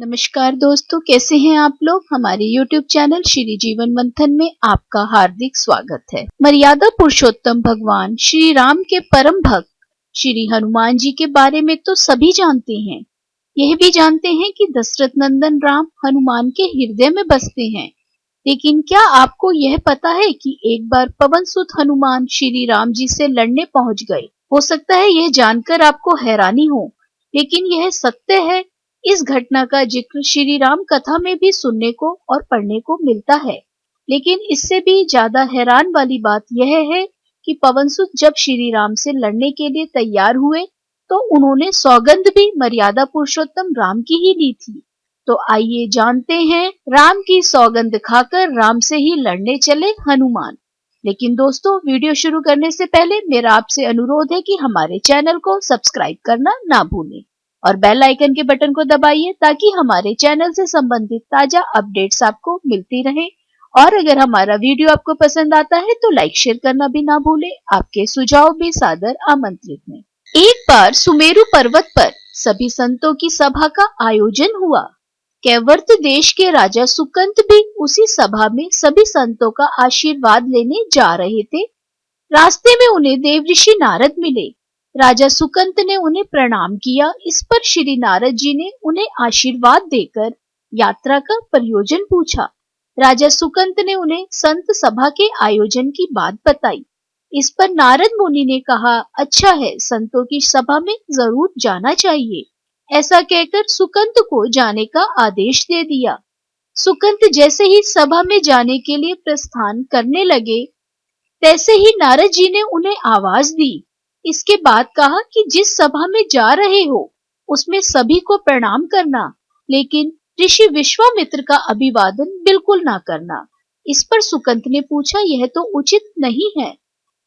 नमस्कार दोस्तों, कैसे हैं आप लोग। हमारे YouTube चैनल श्री जीवन मंथन में आपका हार्दिक स्वागत है। मर्यादा पुरुषोत्तम भगवान श्री राम के परम भक्त श्री हनुमान जी के बारे में तो सभी जानते हैं। यह भी जानते हैं कि दशरथ नंदन राम हनुमान के हृदय में बसते हैं। लेकिन क्या आपको यह पता है कि एक बार पवन सुत हनुमान श्री राम जी से लड़ने पहुंच गए। हो सकता है यह जानकर आपको हैरानी हो, लेकिन यह सत्य है। इस घटना का जिक्र श्री राम कथा में भी सुनने को और पढ़ने को मिलता है। लेकिन इससे भी ज्यादा हैरान वाली बात यह है कि पवनसुत जब श्री राम से लड़ने के लिए तैयार हुए तो उन्होंने सौगंध भी मर्यादा पुरुषोत्तम राम की ही ली थी। तो आइए जानते हैं, राम की सौगंध खाकर राम से ही लड़ने चले हनुमान। लेकिन दोस्तों, वीडियो शुरू करने से पहले मेरा आपसे अनुरोध है कि हमारे चैनल को सब्सक्राइब करना ना भूलें और बेल आइकन के बटन को दबाइए ताकि हमारे चैनल से संबंधित ताजा अपडेट्स आपको मिलती रहे। और अगर हमारा वीडियो आपको पसंद आता है तो लाइक शेयर करना भी ना भूलें। आपके सुझाव भी सादर आमंत्रित हैं। एक बार सुमेरु पर्वत पर सभी संतों की सभा का आयोजन हुआ। कैवर्त देश के राजा सुकंत भी उसी सभा में सभी संतों का आशीर्वाद लेने जा रहे थे। रास्ते में उन्हें देवऋषि नारद मिले। राजा सुकंत ने उन्हें प्रणाम किया। इस पर श्री नारद जी ने उन्हें आशीर्वाद देकर यात्रा का प्रयोजन पूछा। राजा सुकंत ने उन्हें संत सभा के आयोजन की बात बताई। इस पर नारद मुनि ने कहा, अच्छा है, संतों की सभा में जरूर जाना चाहिए। ऐसा कहकर सुकंत को जाने का आदेश दे दिया। सुकंत जैसे ही सभा में जाने के लिए प्रस्थान करने लगे, तैसे ही नारद जी ने उन्हें आवाज दी। इसके बाद कहा कि जिस सभा में जा रहे हो उसमें सभी को प्रणाम करना, लेकिन ऋषि विश्वामित्र का अभिवादन बिल्कुल ना करना। इस पर सुकंत ने पूछा, यह तो उचित नहीं है।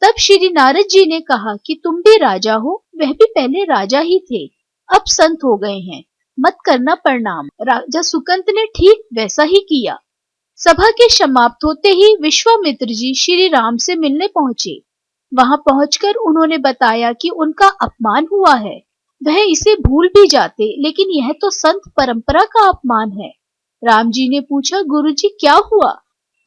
तब श्री नारद जी ने कहा कि तुम भी राजा हो, वह भी पहले राजा ही थे, अब संत हो गए हैं, मत करना प्रणाम। राजा सुकंत ने ठीक वैसा ही किया। सभा के समाप्त होते ही विश्वामित्र जी श्री राम से मिलने पहुंचे। वहां पहुंचकर उन्होंने बताया कि उनका अपमान हुआ है। वह इसे भूल भी जाते, लेकिन यह तो संत परंपरा का अपमान है। राम जी ने पूछा, गुरुजी क्या हुआ?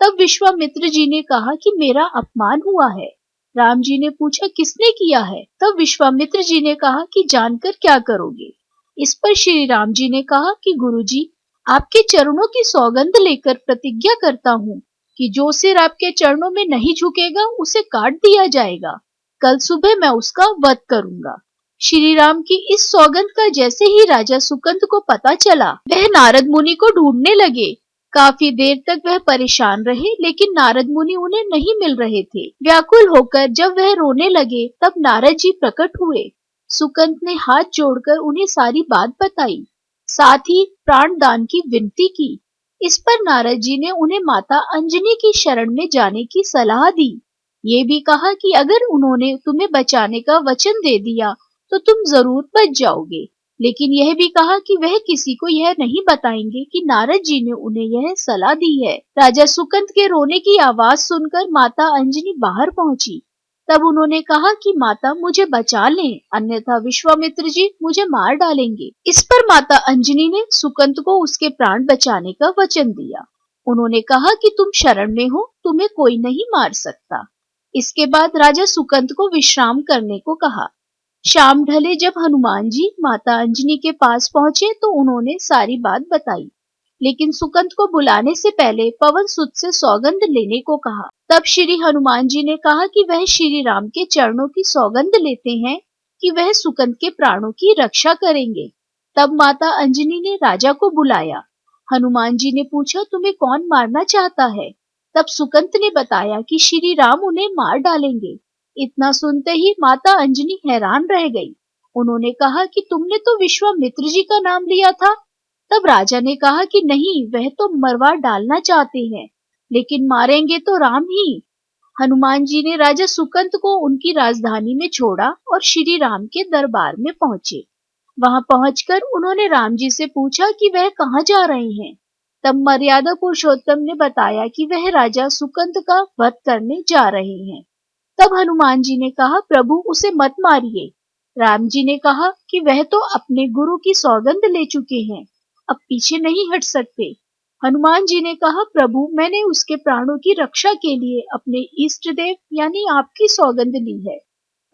तब विश्वामित्र जी ने कहा कि मेरा अपमान हुआ है। राम जी ने पूछा, किसने किया है? तब विश्वामित्र जी ने कहा कि जानकर क्या करोगे? इस पर श्री राम जी ने कहा कि गुरुजी, आपके चरणों की सौगंध लेकर प्रतिज्ञा करता हूँ कि जो सिर आपके चरणों में नहीं झुकेगा उसे काट दिया जाएगा। कल सुबह मैं उसका वध करूंगा। श्री राम की इस सौगंध का जैसे ही राजा सुकंत को पता चला, वह नारद मुनि को ढूंढने लगे। काफी देर तक वह परेशान रहे, लेकिन नारद मुनि उन्हें नहीं मिल रहे थे। व्याकुल होकर जब वह रोने लगे, तब नारद जी प्रकट हुए। सुकंत ने हाथ जोड़कर उन्हें सारी बात बताई, साथ ही प्राण दान की विनती की। इस पर नारद जी ने उन्हें माता अंजनी की शरण में जाने की सलाह दी। ये भी कहा कि अगर उन्होंने तुम्हें बचाने का वचन दे दिया तो तुम जरूर बच जाओगे। लेकिन यह भी कहा कि वह किसी को यह नहीं बताएंगे कि नारद जी ने उन्हें यह सलाह दी है। राजा सुकंत के रोने की आवाज सुनकर माता अंजनी बाहर पहुंची। तब उन्होंने कहा कि माता मुझे बचा लें, अन्यथा विश्वामित्र जी मुझे मार डालेंगे। इस पर माता अंजनी ने सुकंत को उसके प्राण बचाने का वचन दिया। उन्होंने कहा कि तुम शरण में हो, तुम्हें कोई नहीं मार सकता। इसके बाद राजा सुकंत को विश्राम करने को कहा। शाम ढले जब हनुमान जी माता अंजनी के पास पहुंचे तो उन्होंने सारी बात बताई, लेकिन सुकंत को बुलाने से पहले पवन सुत से सौगंध लेने को कहा। तब श्री हनुमान जी ने कहा कि वह श्री राम के चरणों की सौगंध लेते हैं कि वह सुकंत के प्राणों की रक्षा करेंगे। तब माता अंजनी ने राजा को बुलाया। हनुमान जी ने पूछा, तुम्हें कौन मारना चाहता है? तब सुकंत ने बताया कि श्री राम उन्हें मार डालेंगे। इतना सुनते ही माता अंजनी हैरान रह गई। उन्होंने कहा कि तुमने तो विश्वामित्र जी का नाम लिया था। तब राजा ने कहा कि नहीं, वह तो मरवा डालना चाहते हैं, लेकिन मारेंगे तो राम ही। हनुमान जी ने राजा सुकंत को उनकी राजधानी में छोड़ा और श्री राम के दरबार में पहुंचे। वहां पहुंचकर उन्होंने राम जी से पूछा कि वह कहाँ जा रहे हैं। तब मर्यादा पुरुषोत्तम ने बताया कि वह राजा सुकंत का वध करने जा रहे हैं। तब हनुमान जी ने कहा, प्रभु उसे मत मारिए। राम जी ने कहा कि वह तो अपने गुरु की सौगंध ले चुके हैं, अब पीछे नहीं हट सकते। हनुमान जी ने कहा, प्रभु मैंने उसके प्राणों की रक्षा के लिए अपने इष्ट देव यानी आपकी सौगंध ली है।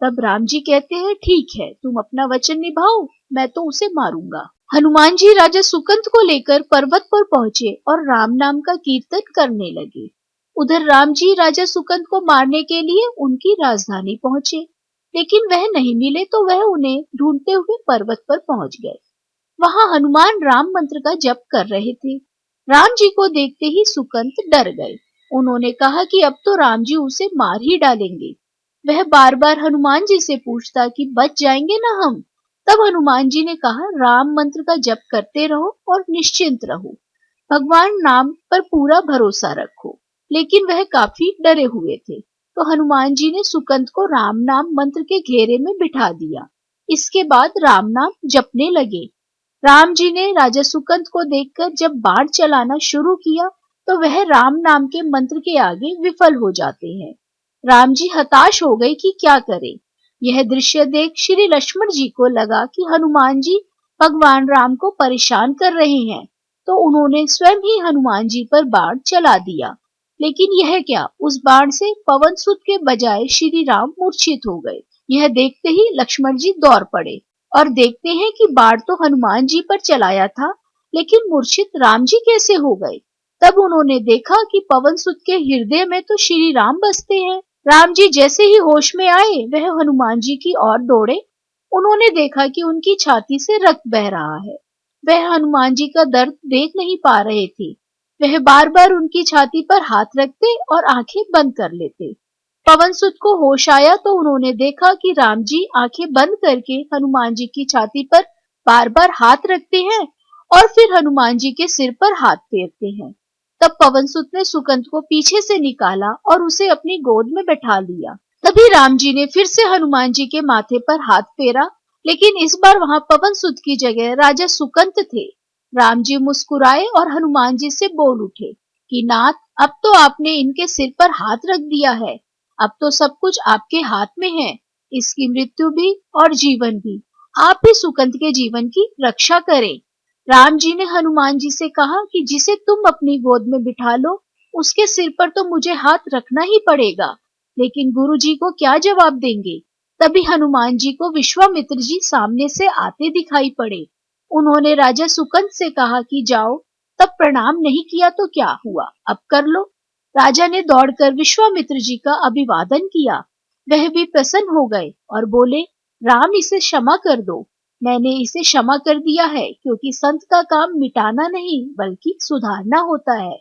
तब राम जी कहते हैं, ठीक है, तुम अपना वचन निभाओ, मैं तो उसे मारूंगा। हनुमान जी राजा सुकंद को लेकर पर्वत पर पहुंचे और राम नाम का कीर्तन करने लगे। उधर राम जी राजा सुकंद को मारने के लिए उनकी राजधानी पहुंचे, लेकिन वह नहीं मिले तो वह उन्हें ढूंढते हुए पर्वत पर पहुंच गए। वहां हनुमान राम मंत्र का जप कर रहे थे। राम जी को देखते ही सुकंद डर गए। उन्होंने कहा कि अब तो राम जी उसे मार ही डालेंगे। वह बार बार हनुमान जी से पूछता कि बच जाएंगे ना हम। तब हनुमान जी ने कहा, राम मंत्र का जप करते रहो और निश्चिंत रहो, भगवान नाम पर पूरा भरोसा रखो। लेकिन वह काफी डरे हुए थे, तो हनुमान जी ने सुकंद को राम नाम मंत्र के घेरे में बिठा दिया। इसके बाद राम नाम जपने लगे। राम जी ने राजा सुकंद को देखकर जब बाण चलाना शुरू किया तो वह राम नाम के मंत्र के आगे विफल हो जाते हैं। राम जी हताश हो गए कि क्या करें। यह दृश्य देख श्री लक्ष्मण जी को लगा कि हनुमान जी भगवान राम को परेशान कर रहे हैं, तो उन्होंने स्वयं ही हनुमान जी पर बाण चला दिया। लेकिन यह क्या, उस बाण से पवन सुत के बजाय श्री राम मूर्छित हो गए। यह देखते ही लक्ष्मण जी दौड़ पड़े और देखते हैं कि बाण तो हनुमान जी पर चलाया था, लेकिन मूर्छित राम जी कैसे हो गए। तब उन्होंने देखा कि पवन सुत के हृदय में तो श्री राम बसते हैं। राम जी जैसे ही होश में आए वह हनुमान जी की ओर दौड़े। उन्होंने देखा कि उनकी छाती से रक्त बह रहा है। वह हनुमान जी का दर्द देख नहीं पा रहे थे। वह बार बार उनकी छाती पर हाथ रखते और आंखें बंद कर लेते। पवन सुत को होश आया तो उन्होंने देखा कि राम जी आंखें बंद करके हनुमान जी की छाती पर बार बार हाथ रखते हैं और फिर हनुमान जी के सिर पर हाथ फेरते हैं। तब पवन सुत ने सुकंद को पीछे से निकाला और उसे अपनी गोद में बैठा लिया। तभी राम जी ने फिर से हनुमान जी के माथे पर हाथ फेरा, लेकिन इस बार वहां पवन सुत की जगह राजा सुकंद थे। राम जी मुस्कुराए और हनुमान जी से बोल उठे कि नाथ, अब तो आपने इनके सिर पर हाथ रख दिया है। अब तो सब कुछ आपके हाथ में है, इसकी मृत्यु भी और जीवन भी। आप ही सुकंद के जीवन की रक्षा करें। राम जी ने हनुमान जी से कहा कि जिसे तुम अपनी गोद में बिठा लो, उसके सिर पर तो मुझे हाथ रखना ही पड़ेगा, लेकिन गुरु जी को क्या जवाब देंगे। तभी हनुमान जी को विश्वामित्र जी सामने से आते दिखाई पड़े। उन्होंने राजा सुकंद से कहा कि जाओ, तब प्रणाम नहीं किया तो क्या हुआ, अब कर लो। राजा ने दौड़कर विश्वामित्र जी का अभिवादन किया। वह भी प्रसन्न हो गए और बोले, राम इसे क्षमा कर दो। मैंने इसे क्षमा कर दिया है, क्योंकि संत का काम मिटाना नहीं बल्कि सुधारना होता है।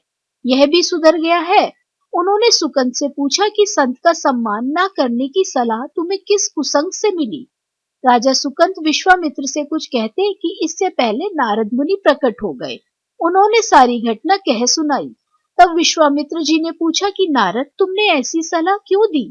यह भी सुधर गया है। उन्होंने सुकंद से पूछा कि संत का सम्मान न करने की सलाह तुम्हें किस कुसंग से मिली। राजा सुकंद विश्वामित्र से कुछ कहते कि इससे पहले नारद मुनि प्रकट हो गए। उन्होंने सारी घटना कह सुनाई। तब विश्वामित्र जी ने पूछा कि नारद, तुमने ऐसी सलाह क्यों दी।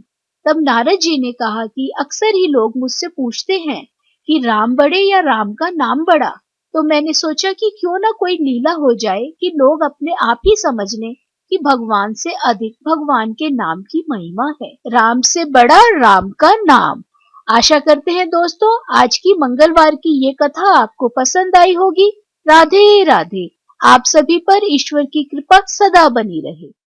तब नारद जी ने कहा कि अक्सर ही लोग मुझसे पूछते हैं कि राम बड़े या राम का नाम बड़ा, तो मैंने सोचा कि क्यों ना कोई लीला हो जाए कि लोग अपने आप ही समझ लें कि भगवान से अधिक भगवान के नाम की महिमा है। राम से बड़ा राम का नाम। आशा करते हैं दोस्तों आज की मंगलवार की ये कथा आपको पसंद आई होगी। राधे राधे। आप सभी पर ईश्वर की कृपा सदा बनी रहे।